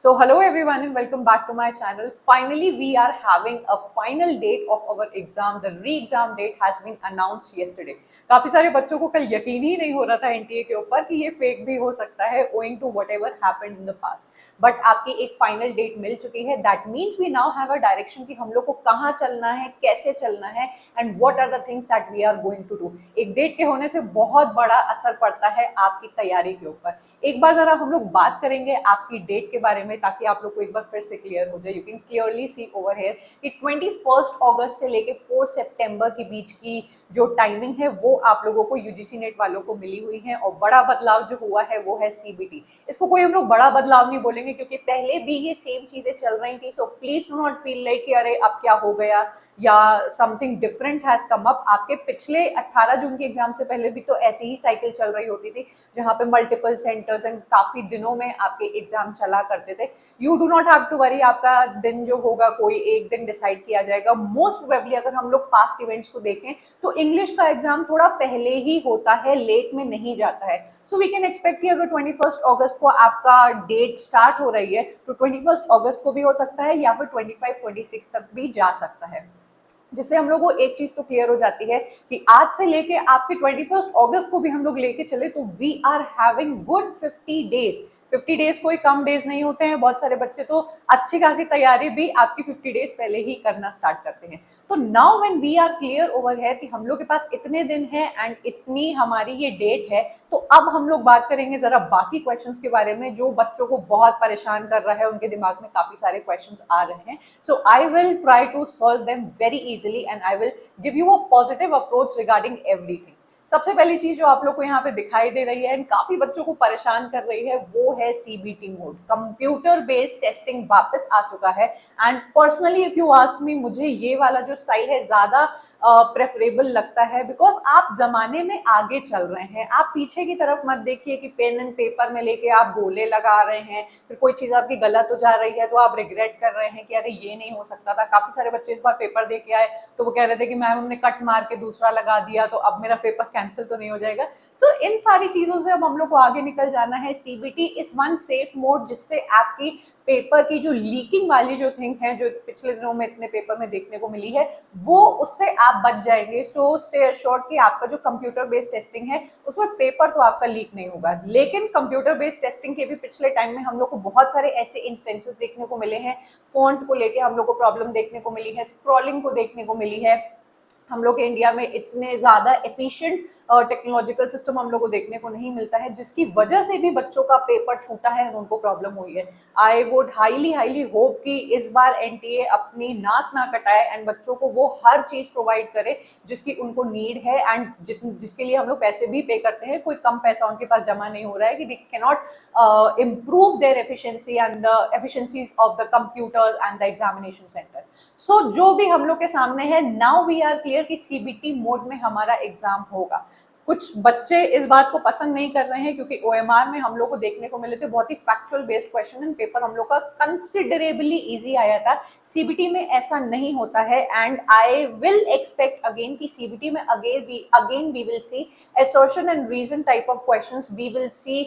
So hello everyone and welcome back to my channel. Finally we are having a final date of our exam. The re-exam date has been announced yesterday. काफी सारे बच्चों को कल यकीन ही नहीं हो रहा था एनटीए के ऊपर कि ये फेक भी हो सकता है owing to whatever happened in the past. But आपकी एक फाइनल डेट मिल चुकी है. That means we now have a direction कि हम लोग को कहाँ चलना है, कैसे चलना है and what are the things that we are going to do. एक डेट के होने से बहुत बड़ा असर पड़ता है आपकी तैयारी के ऊपर. एक बार जरा हम लोग बात करेंगे आपकी डेट के बारे में ताकि आप लोग को एक बार फिर से क्लियर हो जाए. You can clearly see over here कि 21 अगस्त से लेके 4 सितंबर के बीच की जो टाइमिंग है वो आप लोगों को यूजीसी नेट वालों को मिली हुई है. और बड़ा बदलाव जो हुआ है वो है सीबीटी. इसको कोई हम लोग बड़ा बदलाव नहीं बोलेंगे क्योंकि पहले भी ये सेम चीजें चल रही थी. So please do not feel like कि अरे अब क्या हो गया या something different has come up. आपके पिछले 18 जून के एग्जाम से पहले भी तो ऐसी ही साइकिल चल रही होती थी जहाँ पे मल्टीपल सेंटर्स एंड काफी दिनों में आपके एग्जाम चला करते थे. You do not have to worry. आपका दिन जो होगा कोई एक दिन डिसाइड किया जाएगा. मोस्ट प्रोबेबली अगर हम लोग पास्ट इवेंट्स को देखें तो इंग्लिश का एग्जाम थोड़ा पहले ही होता है, लेट में नहीं जाता है. सो वी कैन एक्सपेक्ट कि अगर 21 अगस्त को आपका डेट स्टार्ट हो रही है तो 21 अगस्त को भी हो सकता है या फिर 25-26 तक भी जा सकता है. जिससे हम लोग को एक चीज तो क्लियर हो जाती है कि आज से लेके आपके 21 अगस्त को भी हम लोग लेके चले तो we are having good 50 days. 50 days कोई कम डेज नहीं होते हैं. बहुत सारे बच्चे तो अच्छी खासी तैयारी भी आपकी 50 डेज पहले ही करना स्टार्ट करते हैं. तो now when we are clear over है कि हम लोग के पास इतने दिन है एंड इतनी हमारी ये डेट है, तो अब हम लोग बात करेंगे जरा बाकी क्वेश्चंस के बारे में जो बच्चों को बहुत परेशान कर रहा है. उनके दिमाग में काफी सारे क्वेश्चंस आ रहे हैं. So I will try to solve them very easily and I will give you a positive approach regarding everything. सबसे पहली चीज जो आप लोग को यहाँ पे दिखाई दे रही है एंड काफी बच्चों को परेशान कर रही है वो है CBT mode. Computer based testing वापस आ चुका है and personally if you ask me, मुझे ये वाला जो स्टाइल है ज्यादा प्रेफरेबल लगता है बिकॉज आप जमाने में आगे चल रहे हैं. आप पीछे की तरफ मत देखिए कि पेन एंड पेपर में लेके आप गोले लगा रहे हैं, फिर कोई चीज आपकी गलत हो जा रही है तो आप रिग्रेट कर रहे हैं कि अरे ये नहीं हो सकता था. काफी सारे बच्चे इस बार पेपर दे के आए तो वो कह रहे थे कि मैम हमने कट मार के दूसरा लगा दिया तो अब मेरा पेपर कैंसिल तो नहीं हो जाएगा. सो इन सारी चीजों से अब हम लोग को आगे निकल जाना है. CBT is one safe mode जिससे आपकी पेपर की जो लीकिंग वाली जो थिंग है जो पिछले दिनों में इतने पेपर में देखने को मिली है वो उससे आप बच जाएंगे. सो स्टे अश्योर्ड कि आपका जो कंप्यूटर बेस्ड टेस्टिंग है उसमें पेपर तो आपका लीक नहीं होगा. लेकिन कंप्यूटर बेस्ड टेस्टिंग के भी पिछले टाइम में हम लोग को बहुत सारे ऐसे इंस्टेंसेस देखने को मिले हैं. फॉन्ट को लेके हम लोग को प्रॉब्लम देखने को मिली है, स्क्रॉलिंग को देखने को मिली है. हम लोग के इंडिया में इतने ज़्यादा एफिशिएंट टेक्नोलॉजिकल सिस्टम हम लोग को देखने को नहीं मिलता है जिसकी वजह से भी बच्चों का पेपर छूटा है और उनको प्रॉब्लम हुई है. आई वुड हाईली होप कि इस बार एनटीए अपनी नाक ना कटाए एंड बच्चों को वो हर चीज़ प्रोवाइड करे जिसकी उनको नीड है एंड जिसके लिए हम लोग पैसे भी पे करते हैं. कोई कम पैसा उनके पास जमा नहीं हो रहा है कि they can not improve their efficiency and the efficiencies of the computers and the examination centre. So जो भी हम लोग के सामने है, नाउ वी आर क्लियर कि सीबीटी मोड में हमारा एग्जाम होगा. कुछ बच्चे इस बात को पसंद नहीं कर रहे हैं क्योंकि ओएमआर में हम लोग को देखने को मिले थे बहुत ही factual based question and paper हम लोग का कंसिडरेबली इजी आया था. सीबीटी में ऐसा नहीं होता है and I will expect again कि सीबीटी में again we will see assertion and reason type of questions. We will see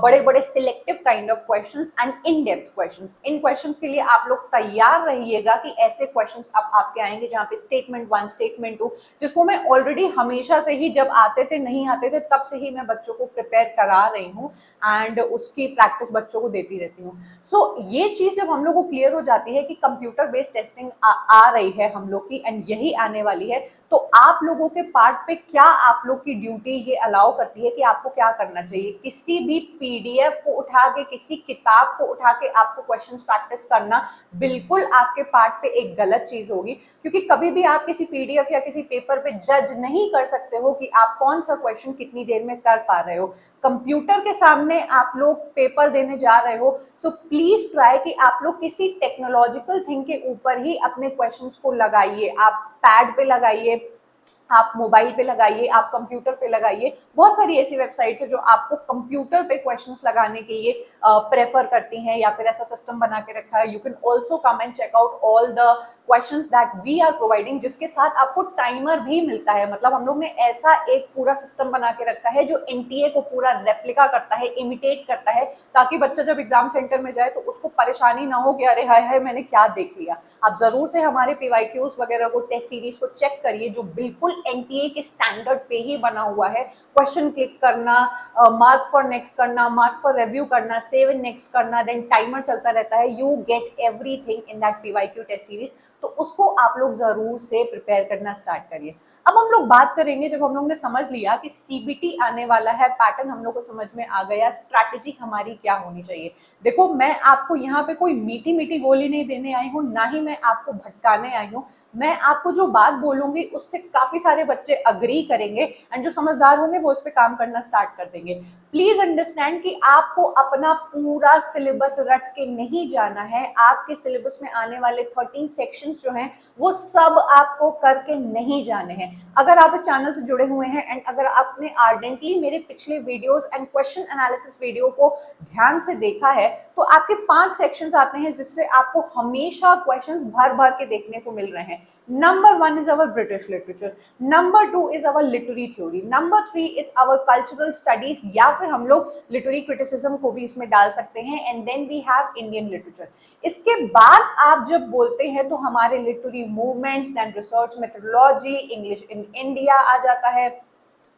बड़े बड़े selective kind of questions and in depth questions. In questions के लिए आप लोग तैयार रहिएगा कि ऐसे क्वेश्चंस अब आपके आएंगे जहाँ पे स्टेटमेंट 1 स्टेटमेंट 2 जिसको मैं ऑलरेडी हमेशा से ही जब आते थे नहीं आते थे तब से ही मैं बच्चों को प्रिपेयर करा रही हूँ एंड उसकी प्रैक्टिस बच्चों को देती रहती हूँ. सो ये चीज जब हम लोग को क्लियर हो जाती है कि कंप्यूटर बेस्ड टेस्टिंग आ रही है हम लोग की एंड यही आने वाली है तो आप लोगों के पार्ट पे क्या आप लोग की ड्यूटी ये अलाउ करती है कि आपको क्या करना चाहिए. किसी भी पीडीएफ को उठा के, किसी किताब को उठा के आपको क्वेश्चंस प्रैक्टिस करना बिल्कुल आपके पार्ट पे एक गलत चीज होगी क्योंकि कभी भी आप किसी पीडीएफ या किसी पेपर पे जज नहीं कर सकते हो कि आप कौन सा क्वेश्चन कितनी देर में कर पा रहे हो. कंप्यूटर के सामने आप लोग पेपर देने जा रहे हो. सो प्लीज ट्राई कि आप लोग किसी टेक्नोलॉजिकल थिंग के ऊपर ही अपने क्वेश्चंस को लगाइए. आप पैड पे लगाइए, आप मोबाइल पे लगाइए, आप कंप्यूटर पे लगाइए, बहुत सारी ऐसी वेबसाइट्स है जो आपको कंप्यूटर पे क्वेश्चंस लगाने के लिए प्रेफर करती हैं या फिर ऐसा सिस्टम बना के रखा है। You can also come and check out all the questions that we are providing, जिसके साथ आपको टाइमर भी मिलता है। मतलब हम लोग ने ऐसा एक पूरा सिस्टम बना के रखा है जो एनटीए को पूरा रेप्लिका करता है, इमिटेट करता है, ताकि बच्चा जब एग्जाम सेंटर में जाए तो उसको परेशानी ना हो कि अरे हाय हाय मैंने क्या देख लिया। आप जरूर से हमारे पीवाईक्यूज वगैरह को, टेस्ट सीरीज को चेक करिए जो बिल्कुल एनटीए के स्टैंडर्ड पे ही बना हुआ है। क्वेश्चन क्लिक करना, मार्क फॉर नेक्स्ट करना, मार्क फॉर रिव्यू करना, सेव इन नेक्स्ट करना, देन टाइमर चलता रहता है। You get everything in that PYQ test series. तो उसको आप लोग जरूर से प्रिपेयर करना स्टार्ट करिए। अब हम लोग बात करेंगे, जब हम लोग ने समझ लिया कि सीबीटी आने वाला है, पैटर्न हम लोग को समझ में आ गया, स्ट्रैटेजी हमारी क्या होनी चाहिए। देखो, मैं आपको यहाँ पे कोई मीठी मीठी गोली नहीं देने आई हूँ, ना ही मैं आपको भटकाने आई हूँ। मैं आपको जो बात बोलूंगी उससे काफी सारे बच्चे अग्री करेंगे एंड जो समझदार होंगे वो इस पे काम करना स्टार्ट कर देंगे। प्लीज अंडरस्टैंड कि आपको अपना पूरा सिलेबस रट के नहीं जाना है। आपके सिलेबस में आने वाले 13 सेक्शंस जो हैं वो सब आपको करके नहीं जाने हैं। अगर आप इस चैनल से जुड़े हुए हैं एंड अगर आपने आर्डेंटली मेरे पिछले videos and question analysis video को ध्यान से देखा है तो आपके 5 सेक्शंस आते हैं जिससे आपको हमेशा क्वेश्चंस भर भर के देखने को मिल रहे हैं। Number 1 is our British literature, number 2 is our literary theory, number 3 is our cultural studies, या फिर हम लोग लिटरेरी क्रिटिसिज्म को भी इसमें डाल सकते हैं, and then we have Indian literature. इसके बाद आप जब बोलते हैं तो हमारे literary movements, then research methodology, English in India आ जाता है,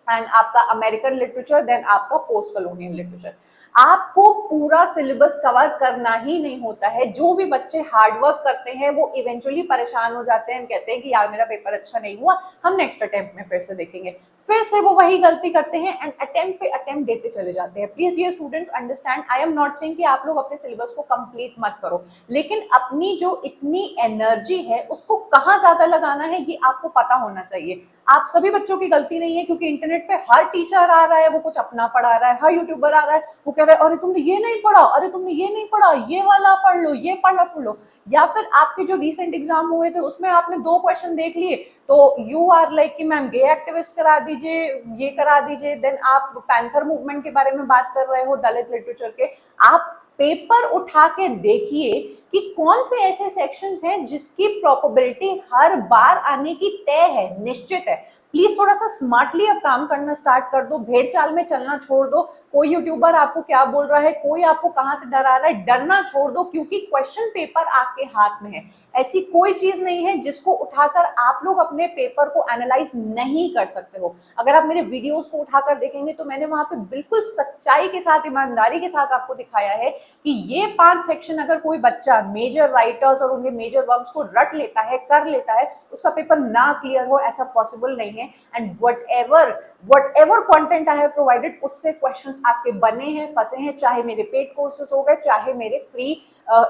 एंड आपका अमेरिकन लिटरेचर, देन आपका पोस्ट कॉलोनियल लिटरेचर। आपको पूरा सिलेबस कवर करना ही नहीं होता है। जो भी बच्चे हार्डवर्क करते हैं वो इवेंचुअली परेशान हो जाते हैं, कहते हैं कि यार मेरा पेपर अच्छा नहीं हुआ, हम नेक्स्ट अटेम्प्ट में फिर से देखेंगे। फिर से वो वही गलती करते हैं एंड अटेम्प्ट पे अटेम्प्ट देते चले जाते हैं। Please dear students understand, I am not saying कि आप लोग अपने सिलेबस को कंप्लीट मत करो, लेकिन अपनी जो इतनी एनर्जी है उसको कहाँ ज्यादा लगाना है ये आपको पता होना चाहिए। आप सभी बच्चों की गलती नहीं है, क्योंकि इंटरनेट पे हर टीचर आ रहा है, वो कुछ अपना पढ़ा रहा है, हर यूट्यूबर आ रहा है, वो कह रहा है अरे तुमने ये नहीं पढ़ा, अरे तुमने ये नहीं पढ़ा, ये वाला पढ़ लो, ये पढ़ लो। या फिर आपके जो रिसेंट एग्जाम हुए थे उसमें आपने 2 क्वेश्चन देख लिए तो यू आर लाइक कि मैम गे एक्टिविस्ट करा दीजिए, ये करा दीजिए, देन आप पैंथर मूवमेंट के बारे में बात कर रहे हो, दलित लिटरेचर के। आप पेपर उठा के देखिए कि कौन से ऐसे सेक्शंस हैं जिसकी प्रोबेबिलिटी हर बार आने की तय है, निश्चित है। प्लीज थोड़ा सा स्मार्टली अब काम करना स्टार्ट कर दो, भेड़ चाल में चलना छोड़ दो। कोई यूट्यूबर आपको क्या बोल रहा है, कोई आपको कहां से डरा रहा है, डरना छोड़ दो, क्योंकि क्वेश्चन पेपर आपके हाथ में है। ऐसी कोई चीज नहीं है जिसको उठाकर आप लोग अपने पेपर को एनालाइज नहीं कर सकते हो। अगर आप मेरे वीडियोस को उठाकर देखेंगे तो मैंने वहां पे बिल्कुल सच्चाई के साथ, ईमानदारी के साथ आपको दिखाया है कि ये 5 सेक्शन अगर कोई बच्चा मेजर राइटर्स और उनके मेजर वर्क्स को रट लेता है, कर लेता है, उसका पेपर ना क्लियर हो ऐसा पॉसिबल नहीं है। And whatever content I have provided उससे क्वेश्चंस आपके बने हैं, फंसे हैं, चाहे मेरे पेड कोर्सेज हो गए, चाहे मेरे फ्री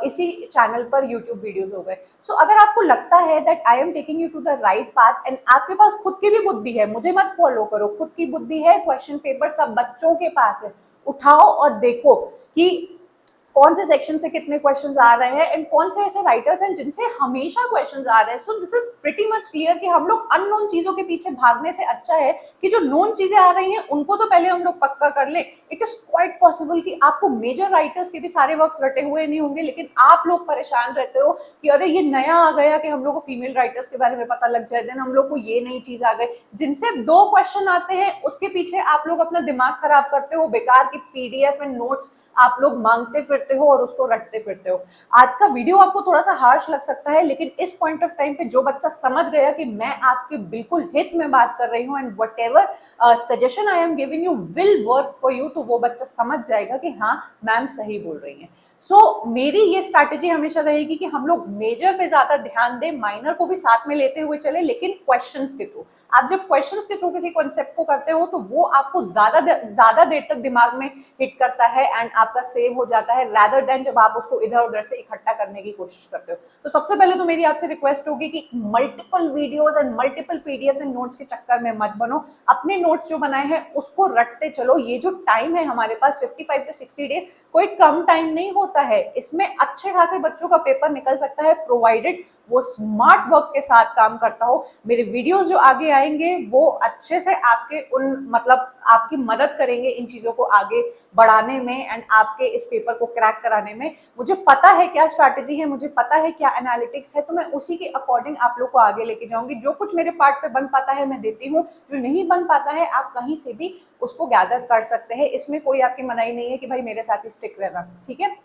इसी चैनल पर यूट्यूब वीडियोस हो गए। सो अगर आपको लगता है that I am taking you to the right path and आपके पास खुद की भी बुद्धि है, मुझे मत फॉलो करो, खुद की बुद्धि है, क्वेश्चन पेपर सब बच्चों के पास है, उठाओ और देखो कि कौन से सेक्शन से कितने क्वेश्चंस आ रहे हैं एंड कौन से ऐसे राइटर्स हैं जिनसे हमेशा क्वेश्चंस आ रहे हैं। So this is pretty much clear कि हम लोग अननोन चीजों के पीछे भागने से अच्छा है कि जो नोन चीजें आ रही हैं उनको तो पहले हम लोग पक्का कर ले। इट इज क्वाइट पॉसिबल कि आपको मेजर राइटर्स के भी सारे वर्क्स रटे हुए नहीं होंगे, लेकिन आप लोग परेशान रहते हो कि अरे ये नया आ गया कि हम लोग को फीमेल राइटर्स के बारे में पता लग जाए, देन हम लोग को ये नई चीज आ गई। जिनसे 2 क्वेश्चन आते हैं उसके पीछे आप लोग अपना दिमाग खराब करते हो, बेकार की पीडीएफ एंड नोट्स आप लोग मांगते फिरते हो और उसको रटते फिरते हो। आज का वीडियो आपको थोड़ा सा हार्श लग सकता है, लेकिन इस पॉइंट ऑफ टाइम पे जो बच्चा समझ गया कि मैं आपके बिल्कुल हित में बात कर रही हूँ and whatever suggestion I am giving you will work for you, तो वो बच्चा समझ जाएगा कि हाँ मैम सही बोल रही हैं। सो मेरी ये स्ट्रैटेजी हमेशा रहेगी कि हम लोग मेजर पे ज्यादा ध्यान दें, माइनर को भी साथ में लेते हुए चले, लेकिन क्वेश्चंस के थ्रू। आप जब क्वेश्चंस के थ्रू किसी कॉन्सेप्ट को करते हो तो वो आपको ज्यादा देर तक दिमाग में हिट करता है एंड आपका सेव हो जाता है, रैदर देन जब आप उसको इधर उधर से इकट्ठा करने की कोशिश करते हो। तो सबसे पहले तो मेरी आपसे रिक्वेस्ट होगी कि multiple videos and multiple PDFs and notes के चक्कर में मत बनो। अपने नोट्स जो बनाए हैं उसको रटते चलो। ये जो टाइम टाइम है हमारे पास 55 to 60 डेज, कोई कम टाइम नहीं होता है। इसमें अच्छे खासे बच्चों का पेपर निकल सकता है, प्रोवाइडेड वो स्मार्ट वर्क के साथ काम करता हो। मेरे वीडियोस जो आगे आएंगे वो अच्छे से आपके मतलब आपकी मदद करेंगे इन चीजों को आगे बढ़ाने में एंड आपके इस पेपर को क्रैक कराने में। मुझे पता है क्या स्ट्रैटेजी है, मुझे पता है क्या एनालिटिक्स है, तो मैं उसी के अकॉर्डिंग आप लोग को आगे लेके जाऊंगी। जो कुछ मेरे पार्ट पे बन पाता है मैं देती हूँ, जो नहीं बन पाता है आप कहीं से भी उसको गैदर कर सकते हैं। इसमें कोई आपकी मनाही नहीं है कि भाई मेरे साथ ही स्टिक रहना, ठीक है।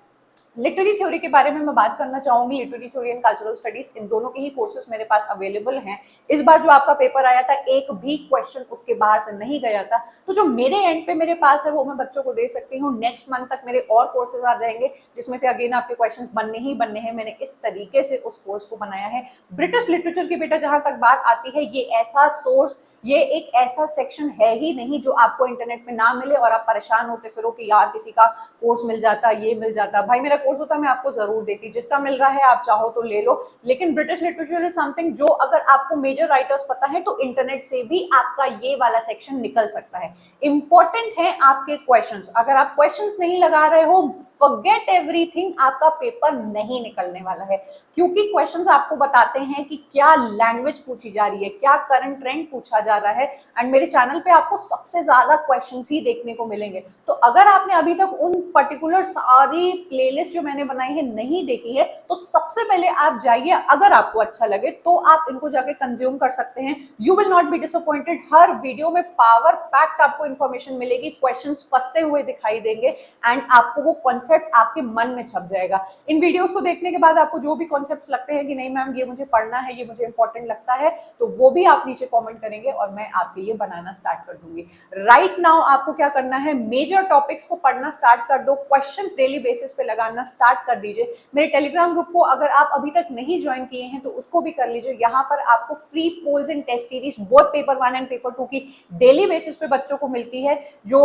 लिटरेरी थ्योरी के बारे में मैं बात करना चाहूंगी। Literary theory and cultural studies, इन दोनों के ही कोर्सेज मेरे पास अवेलेबल हैं। इस बार जो आपका पेपर आया था एक भी क्वेश्चन उसके बाहर से नहीं गया था, तो जो मेरे एंड पे मेरे पास है वो मैं बच्चों को दे सकती हूँ। नेक्स्ट मंथ तक मेरे और कोर्सेज आ जाएंगे जिसमें से अगेन आपके क्वेश्चन बनने ही बनने हैं। मैंने इस तरीके से उस कोर्स को बनाया है। ब्रिटिश लिटरेचर की बेटा जहां तक बात आती है, ये ऐसा सोर्स, ये एक ऐसा सेक्शन है ही नहीं जो आपको इंटरनेट पे ना मिले और आप परेशान होते फिरो कि यार किसी का कोर्स मिल जाता, ये मिल जाता। भाई मेरा कोर्स होता मैं आपको जरूर देती, जिसका मिल रहा है आप चाहो तो ले लो। लेकिन ब्रिटिश लिटरेचर इज समथिंग जो अगर आपको मेजर राइटर्स पता है तो इंटरनेट से भी आपका ये वाला सेक्शन निकल सकता है। इंपॉर्टेंट है आपके क्वेश्चंस। अगर आप क्वेश्चंस नहीं लगा रहे हो, फॉरगेट एवरीथिंग, आपका पेपर नहीं निकलने वाला है। क्योंकि क्वेश्चंस आपको बताते हैं कि क्या लैंग्वेज पूछी जा रही है, क्या करंट ट्रेंड पूछा जा रहा है। एंड मेरे चैनल पे आपको सबसे ज्यादा क्वेश्चंस ही देखने को मिलेंगे। तो अगर आपने अभी तक उन पर्टिकुलर सारी प्लेलिस्ट जो मैंने बनाई है नहीं देखी है, तो सबसे पहले आप जाइए। अगर आपको अच्छा लगे तो आप इनको जाके कंज्यूम कर सकते हैं। You will not be disappointed. Her video में पावर पैक्ड आपको इंफॉर्मेशन मिलेगी, क्वेश्चंस फंसते हुए दिखाई देंगे एंड आपको वो कॉन्सेप्ट आपके मन में छप जाएगा। इन वीडियोस को देखने के बाद आपको जो भी कॉन्सेप्ट्स लगते हैं कि नहीं मैम ये मुझे पढ़ना है, ये मुझे इंपॉर्टेंट लगता है, तो वो भी आप नीचे कॉमेंट करेंगे और मैं आपके लिए बनाना स्टार्ट कर दूंगी। राइट नाउ आपको क्या करना है, मेजर टॉपिक्स को पढ़ना स्टार्ट कर दो, क्वेश्चंस डेली बेसिस पे लगाना स्टार्ट कर दीजिए। मेरे टेलीग्राम ग्रुप को अगर आप अभी तक नहीं ज्वाइन किए हैं तो उसको भी कर लीजिए। यहाँ पर आपको free polls and test series both paper 1 and paper 2 की डेली बेसिस पे बच्चों को मिलती है। जो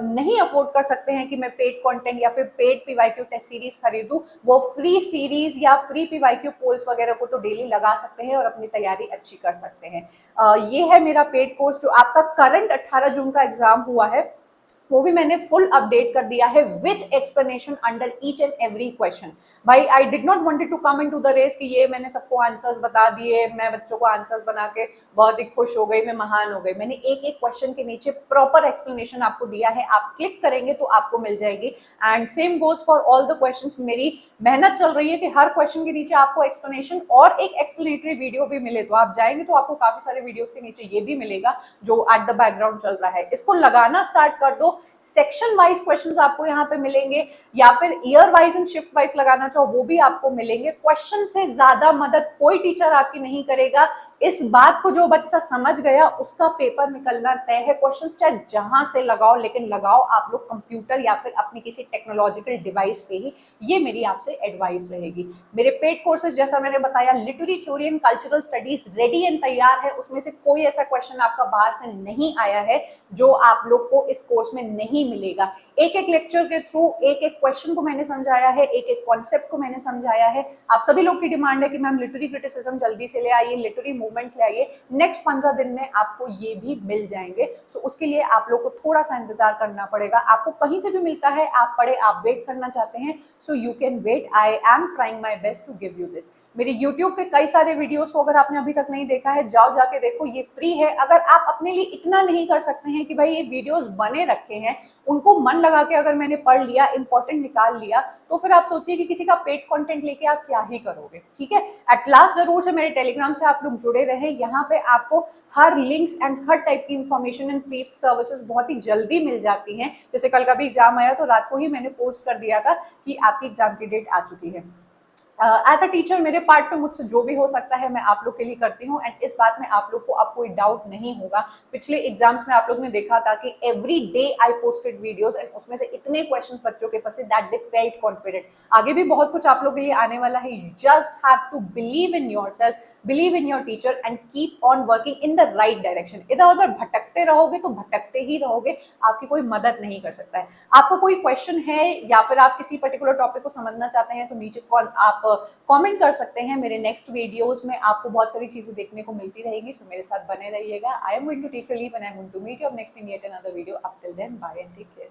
नहीं अफोर्ड कर सकते हैं कि मैं पेड कंटेंट या फिर पेड पीवाईक्यू टेस्ट सीरीज खरीदूं, वो फ्री सीरीज या फ्री पीवाईक्यू पोल्स वगैरह को तो डेली लगा सकते हैं और अपनी तैयारी अच्छी कर सकते हैं। ये है मेरा पेड कोर्स जो आपका करंट 18 जून का एग्जाम हुआ है, वो भी मैंने फुल अपडेट कर दिया है with explanation under each and every question. भाई I did not wanted to come into the race कि ये मैंने सबको आंसर्स बता दिए, मैं बच्चों को आंसर्स बना के बहुत ही खुश हो गई, मैं महान हो गई। मैंने एक एक क्वेश्चन के नीचे प्रॉपर एक्सप्लेनेशन आपको दिया है, आप क्लिक करेंगे तो आपको मिल जाएगी। And same goes for all the questions. मेरी मेहनत चल रही है कि हर क्वेश्चन के नीचे आपको एक्सप्लेनेशन और एक एक्सप्लेनेटरी वीडियो भी मिले। तो आप जाएंगे तो आपको काफी सारे वीडियोस के नीचे ये भी मिलेगा जो एट द बैकग्राउंड चल रहा है। इसको लगाना स्टार्ट कर दो। सेक्शन वाइज क्वेश्चंस आपको यहाँ पे मिलेंगे या फिर year wise and shift wise लगाना चाहो वो भी आपको मिलेंगे। क्वेश्चन से ज्यादा मदद कोई टीचर आपकी नहीं करेगा। इस बात को जो बच्चा समझ गया उसका पेपर निकलना तय है। क्वेश्चंस चाहे जहां से लगाओ, लेकिन लगाओ आप लोग कंप्यूटर या फिर अपनी किसी टेक्नोलॉजिकल डिवाइस पे ही। ये मेरी आपसे एडवाइस रहेगी। मेरे पेड कोर्सेज जैसा मैंने बताया, literary theory and cultural studies ready and तैयार है। उसमें से कोई ऐसा क्वेश्चन आपका बाहर से नहीं आया है जो आप लोग को इस कोर्स में नहीं मिलेगा। एक एक लेक्चर के थ्रू एक एक क्वेश्चन को मैंने समझाया है, एक एक कॉन्सेप्ट को मैंने समझाया है। आप सभी लोग की डिमांड है कि मैम लिटरेरी क्रिटिसिज्म जल्दी से ले आइए, लिटरेरी मूवमेंट्स ले आइए। नेक्स्ट 15 दिन में आपको ये भी मिल जाएंगे। सो उसके लिए आप लोग को थोड़ा सा इंतजार करना पड़ेगा। आपको कहीं से भी मिलता है, आप पढ़े, आप वेट करना चाहते हैं, so you can wait. I am trying my best to give you this. मेरे YouTube पे कई सारे वीडियोस को अगर आपने अभी तक नहीं देखा है, जाओ जाके देखो, ये फ्री है। अगर आप अपने लिए इतना नहीं कर सकते हैं कि भाई ये वीडियोस बने रखे हैं, उनको मन लगा के अगर मैंने पढ़ लिया, इंपॉर्टेंट निकाल लिया, तो फिर आप सोचिए कि किसी का पेड कंटेंट लेके आप क्या ही करोगे। ठीक है, एट लास्ट जरूर से मेरे टेलीग्राम से आप लोग जुड़े रहे। यहाँ पे आपको हर लिंक्स एंड हर टाइप की इंफॉर्मेशन एंड फ्री सर्विसेज बहुत ही जल्दी मिल जाती हैं। जैसे कल का भी एग्जाम आया तो रात को ही मैंने पोस्ट कर दिया था कि आपकी एग्जाम की डेट आ चुकी है। एज अ टीचर मेरे पार्ट पे मुझसे जो भी हो सकता है मैं आप लोग के लिए करती हूँ। एंड इस बात में आप लोग को अब कोई डाउट नहीं होगा। पिछले एग्जाम्स में आप लोग ने देखा था कि every day I posted videos and उसमें से इतने क्वेश्चंस बच्चों के फंसे दैट दे फेल्ट कॉन्फिडेंट। आगे भी बहुत कुछ आप लोग के लिए आने वाला है। You just have to believe in yourself, believe in your teacher and keep on working in the right direction. इधर उधर भटकते रहोगे तो भटकते ही रहोगे, आपकी कोई मदद नहीं कर सकता है। आपको कोई क्वेश्चन है या फिर आप किसी पर्टिकुलर टॉपिक को समझना चाहते हैं तो नीचे आप कमेंट कर सकते हैं। मेरे नेक्स्ट वीडियोस में आपको बहुत सारी चीजें देखने को मिलती रहेगी, सो मेरे साथ बने रहिएगा। I am going to take your leave and I am going to meet you next in yet another video. Up till then, bye and take care.